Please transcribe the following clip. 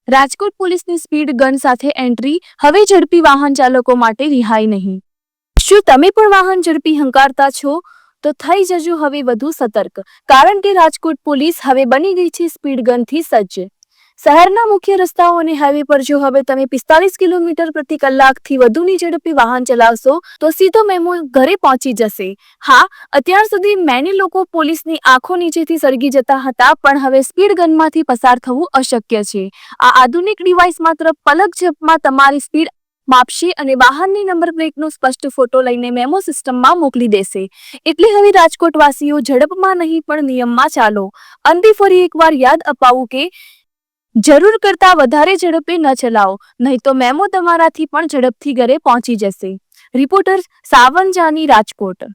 રાજકોટ પોલીસની speed gun સાથે entry, હવે ઝડપી વાહન ચાલકો માટે રિહાઈ નહીં। શું તમે પણ વાહન ઝડપી હંકારતા છો? તો થઈ જજો હવે વધુ સતર્ક, કારણ કે રાજકોટ પોલીસ હવે બની ગઈ છે સ્પીડ ગનથી સજ્જ। શહેરના મુખ્ય રસ્તાઓ અને હાઈવે પર જો હવે તમે 45 કિલોમીટર પ્રતિ કલાકથી વધુની ઝડપે વાહન ચલાવશો તો સીધો મેમો ઘરે પહોંચી જશે। હા, અત્યાર સુધી મેની લોકો પોલીસની આંખો નીચેથી સળગી જતા હતા, પણ હવે સ્પીડ ગનમાંથી પસાર થવું અશક્ય છે। આ આધુનિક ડિવાઇસ માત્ર પલક ઝપમાં તમારી સ્પીડ માપશે અને વાહનની નંબર પ્લેટનો સ્પષ્ટ ફોટો લઈને મેમો સિસ્ટમમાં મોકલી દેશે। એટલે હવે રાજકોટવાસીઓ ઝડપમાં નહીં પણ નિયમમાં ચાલો। અંતે ફરી એકવાર યાદ અપાવું કે જરૂર કરતાં વધારે ઝડપે ન ચલાવો, નહીં તો મેમો તમારાથી પણ ઝડપથી ઘરે પહોંચી જશે। રિપોર્ટર સાવન જાની, રાજકોટ।